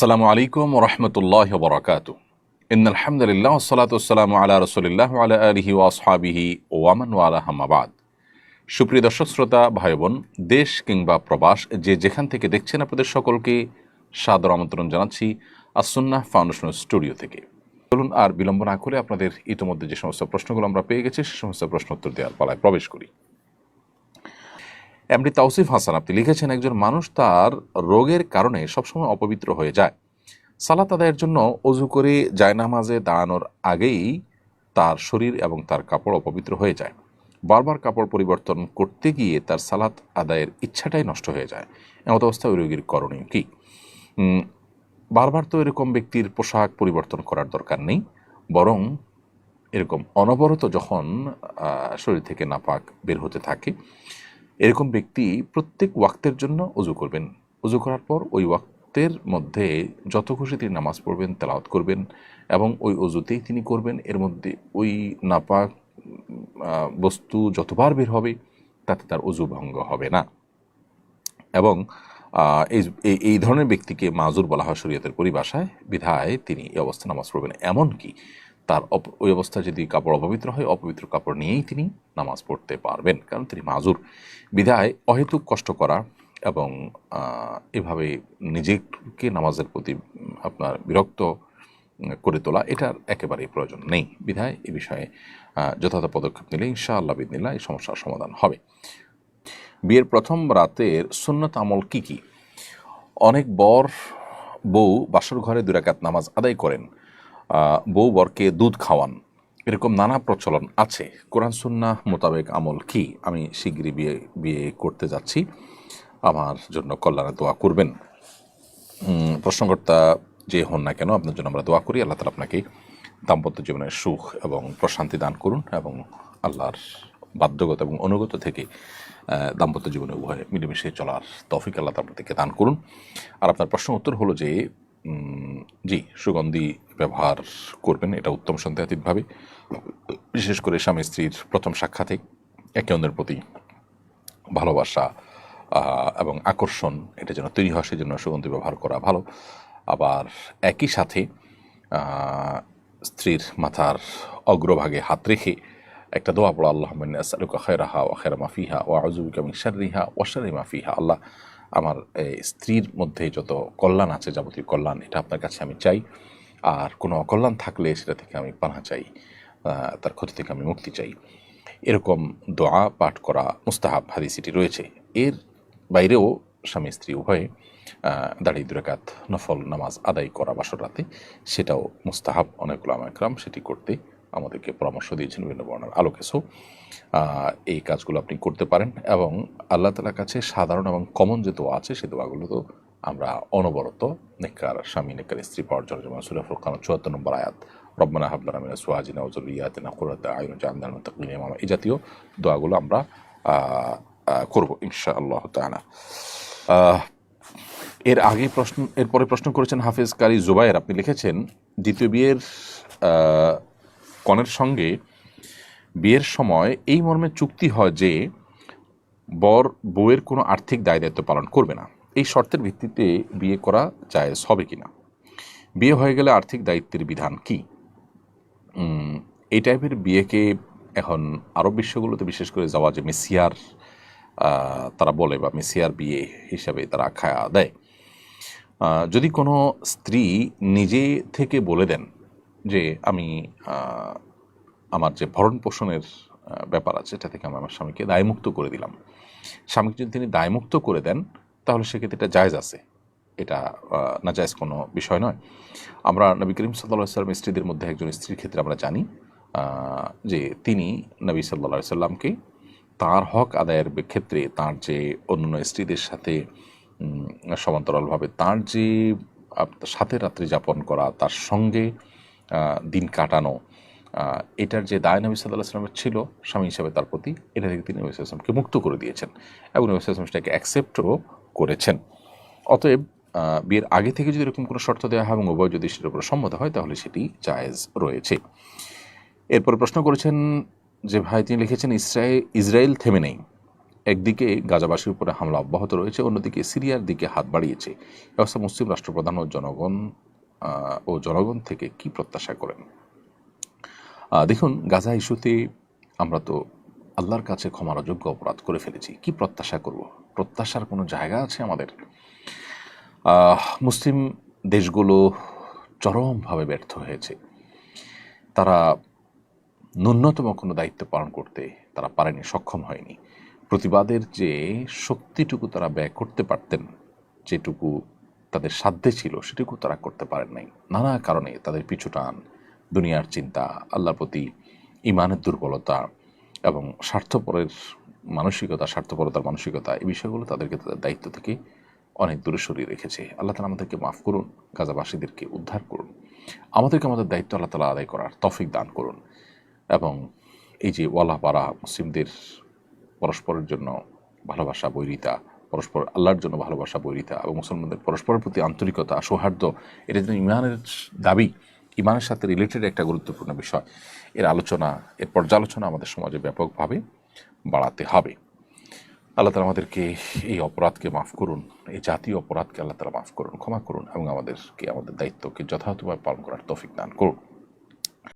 আসসালামু আলাইকুম রহমতুল্লাহ বরকাত। ইন্নালহামদুলিল্লাহ ওয়াসসালাতু ওয়াসসালামু আলা রাসূলিল্লাহ ওয়া আলা আলিহি ওয়া আসহাবিহি ওয়া মান ওয়ালাহু আম্মা বাদ। সুপ্রিয় দর্শক শ্রোতা ভাই বোন, দেশ কিংবা প্রবাস যে যেখান থেকে দেখছেন, আপনাদের সকলকে সাদর আমন্ত্রণ জানাচ্ছি আসুন্নাহ ফাউন্ডেশন স্টুডিও থেকে। চলুন আর বিলম্ব না করে আপনাদের ইতিমধ্যে যে সমস্ত প্রশ্নগুলো আমরা পেয়ে গেছি সে সমস্ত প্রশ্ন উত্তর দেওয়ার পালায় প্রবেশ করি। এমডি তাওসিফ হাসান আপনি লিখেছেন, একজন মানুষ তার রোগের কারণে সবসময় অপবিত্র হয়ে যায়। সালাত আদায়ের জন্য অজু করে জায়নামাজে দাঁড়ানোর আগেই তার শরীর এবং তার কাপড় অপবিত্র হয়ে যায়। বারবার কাপড় পরিবর্তন করতে গিয়ে তার সালাত আদায়ের ইচ্ছাটাই নষ্ট হয়ে যায়। এমত অবস্থায় ওই রোগীর করণীয় কি? বারবার তো এরকম ব্যক্তির পোশাক পরিবর্তন করার দরকার নেই, বরং এরকম অনবরত যখন শরীর থেকে নাপাক বের হতে থাকে, এরকম ব্যক্তি প্রত্যেক ওয়াক্তের জন্য অজু করবেন। অজু করার পর ওই ওয়াক্তের মধ্যে যত খুশি তিনি নামাজ পড়বেন, তেলাওয়াত করবেন এবং ওই অজুতেই তিনি করবেন। এর মধ্যে ওই নাপাক বস্তু যতবার বের হবে তাতে তার অজু ভঙ্গ হবে না। এবং এই ধরনের ব্যক্তিকে মাজুর বলা হয় শরীয়তের পরিভাষায়, বিধায় তিনি এই অবস্থায় নামাজ পড়বেন। এমনকি তার ওই অবস্থায় যদি কাপড় অপবিত্র হয়, অপবিত্র কাপড় নিয়েই তিনি নামাজ পড়তে পারবেন, কারণ তিনি মাজুর। বিধায় অহেতুক কষ্ট করা এবং এভাবে নিজেকে নামাজের প্রতি আপনার বিরক্ত করে তোলা, এটার একেবারেই প্রয়োজন নেই। বিধায় এ বিষয়ে যথাযথ পদক্ষেপ নিলে ইনশাআল্লাহ বিদিনিল্লাহ এই সমস্যার সমাধান হবে। বিয়ের প্রথম রাতের সুন্নত আমল কি কি? অনেক বউ বাসর ঘরে 2 রাকাত নামাজ আদায় করেন, বউ বরকে দুধ খাওয়ান, এরকম নানা প্রচলন আছে। কোরআন সুন্নাহ মোতাবেক আমল কি? আমি শীঘ্রই বিয়ে করতে যাচ্ছি, আমার জন্য কল্যাণে দোয়া করবেন। প্রশ্নকর্তা যে হন না কেন, আপনার জন্য আমরা দোয়া করি। আল্লাহ তাআলা আপনাকে দাম্পত্য জীবনের সুখ এবং প্রশান্তি দান করুন এবং আল্লাহর বাধ্যগত এবং অনুগত থেকে দাম্পত্য জীবনে উভয়ে মিলেমিশে চলার তৌফিক আল্লাহ আপনাদেরকে দান করুন। আর আপনার প্রশ্ন উত্তর হলো যে জি, সুগন্ধি ব্যবহার করবেন, এটা উত্তম সন্দেহাতীতভাবে। বিশেষ করে স্বামী স্ত্রীর প্রথম সাক্ষাতে একে অন্যের প্রতি ভালোবাসা এবং আকর্ষণ এটা যেন তৈরি হয়, সেজন্য সুগন্ধি ব্যবহার করা ভালো। আবার একই সাথে স্ত্রীর মাথার অগ্রভাগে হাত রেখে একটা দোয়া পড়া, আল্লাহুম্মা ইন্নী আসআলুকা খায়রাহা ওয়া খায়রা মা ফিহা ওয়া আউযু বিকা মিন শাররিহা ওয়া শাররি মা ফিহা। আল্লাহ, আমার স্ত্রীর মধ্যে যত কল্যাণ আছে, যাবতীয় কল্যাণ, এটা আপনার কাছে আমি চাই। আর কোনো অকল্যাণ থাকলে সেটা থেকে আমি পানাহ চাই, তার ক্ষতি থেকে আমি মুক্তি চাই। এরকম দোয়া পাঠ করা মুস্তাহাব, হাদিসটি রয়েছে। এর বাইরেও স্বামী স্ত্রী উভয়ে দাঁড়িয়ে 2 রাকাত নফল নামাজ আদায় করা বাসর রাতে, সেটাও মুস্তাহাব। অনেক উলামা ইকরাম সেটি করতে আমাদেরকে পরামর্শ দিয়েছেন বিভিন্ন বর্ণনার আলোকে। সো এই কাজগুলো আপনি করতে পারেন এবং আল্লাহ তাআলার কাছে সাধারণ এবং কমন যে দোয়া আছে সেই দোয়াগুলো তো আমরা অনবরত নেককার স্বামী নেককার স্ত্রী পাওয়ার জন্য, যেমন সূরা ফুরকান 74 নম্বর আয়াত, রব্বানা হাব লানা মিন আজওয়াজিনা ওয়া যুররিয়্যাতিনা কুররাতা আ'ইউন ওয়াজআলনা লিল মুত্তাকিনা ইমামা, এই জাতীয় দোয়াগুলো আমরা করব ইনশাআল্লাহ তাআলা। এরপরে প্রশ্ন করেছেন হাফেজ কারি জুবায়ের। আপনি লিখেছেন, দ্বিতীয় বিয়ের কনের সঙ্গে বিয়ের সময় এই মর্মে চুক্তি হয় যে বর বউয়ের কোনো আর্থিক দায় দায়িত্ব পালন করবে না। এই শর্তের ভিত্তিতে বিয়ে করা জায়েজ হবে কিনা? বিয়ে হয়ে গেলে আর্থিক দায়িত্বের বিধান কি? এই টাইপের বিয়েকে এখন আরব বিশ্বগুলোতে, বিশেষ করে জাওয়াজে মিসিয়ার তারা বলে, বা মিসিয়ার বিয়ে হিসাবে তারা আখ্যা দেয়। যদি কোনো স্ত্রী নিজে থেকে বলে দেন যে আমি আমার যে ভরণ পোষণের ব্যাপার আছে এটা থেকে আমি আমার স্বামীকে দায়মুক্ত করে দিলাম, স্বামীকে যদি তিনি দায়মুক্ত করে দেন তাহলে সেক্ষেত্রে এটা জায়েজ আছে, এটা নাজায়েজ কোনো বিষয় নয়। আমরা নবী করিম সাল্লাল্লাহু আলাইহি ওয়াসাল্লাম স্ত্রীদের মধ্যে একজন স্ত্রীর ক্ষেত্রে আমরা জানি যে তিনি নবী সাল্লাল্লাহু আলাইহি ওয়াসাল্লামকে তাঁর হক আদায়ের ক্ষেত্রে, তাঁর যে অন্য স্ত্রীদের সাথে সমান্তরালভাবে তাঁর যে সাথে রাত্রি যাপন করা, তার সঙ্গে দিন কাটানো, এটার যে দায় নবী সাল্লাল্লাহু আলাইহি ওয়াসাল্লামের ছিল স্বামী হিসাবে তার প্রতি, এটা থেকে তিনি নবী সাল্লাল্লাহু আলাইহি ওয়াসাল্লামকে মুক্ত করে দিয়েছেন এবং নবী সাল্লাল্লাহু আলাইহি ওয়াসাল্লাম সেটাকে অ্যাকসেপ্টও করেছেন। অতএব বিয়ের আগে থেকে যদি এরকম কোনো শর্ত দেওয়া হয় এবং উভয় যদি সেটার উপর সম্মত হয় তাহলে সেটি জায়েজ রয়েছে। এরপর প্রশ্ন করেছেন যে ভাই, তিনি লিখেছেন, ইসরায়েল থেমে নেই, একদিকে গাজাবাসীর উপরে হামলা অব্যাহত রয়েছে, অন্যদিকে সিরিয়ার দিকে হাত বাড়িয়েছে। এ অবস্থা মুসলিম রাষ্ট্রপ্রধান ও জনগণ থেকে কি প্রত্যাশা করেন? দেখুন, গাজা ইস্যুতে আমরা তো আল্লাহর কাছে ক্ষমার অযোগ্য অপরাধ করে ফেলেছি। কি প্রত্যাশা করব? প্রত্যাশার কোনো জায়গা আছে আমাদের? মুসলিম দেশগুলো চরমভাবে ব্যর্থ হয়েছে। তারা ন্যূনতম কোনো দায়িত্ব পালন করতে তারা পারেনি, সক্ষম হয়নি। প্রতিবাদের যে শক্তিটুকু তারা ব্যয় করতে পারতেন, যেটুকু তাদের সাধ্যে ছিল, সেটুকু তারা করতে পারেন নাই। নানা কারণে তাদের পিছুটান, দুনিয়ার চিন্তা, আল্লাহর প্রতি ঈমানের দুর্বলতা এবং স্বার্থপরতার মানসিকতা, এই বিষয়গুলো তাদেরকে তাদের দায়িত্ব থেকে অনেক দূরে সরিয়ে রেখেছে। আল্লাহ তাআলা আমাদেরকে মাফ করুন, গাজাবাসীদেরকে উদ্ধার করুন, আমাদেরকে আমাদের দায়িত্ব আল্লাহ তাআলা আদায় করার তৌফিক দান করুন, এবং এই যে ওয়ালাপাড়া মুসলিমদের পরস্পরের জন্য ভালোবাসা, বৈরিতা, পরস্পর আল্লাহর জন্য ভালোবাসা, বৈরিতা এবং মুসলমানদের পরস্পরের প্রতি আন্তরিকতা, সৌহার্দ্য, এটা যেন ইমানের দাবি, ইমানের সাথে রিলেটেড একটা গুরুত্বপূর্ণ বিষয়। এর পর্যালোচনা আমাদের সমাজে ব্যাপকভাবে বাড়াতে হবে। আল্লাহ তাআলা আমাদেরকে এই অপরাধকে মাফ করুন, এই জাতীয় অপরাধকে আল্লাহ তাআলা মাফ করুন, ক্ষমা করুন এবং আমাদেরকে আমাদের দায়িত্বকে যথাযথভাবে পালন করার তৌফিক দান করুন।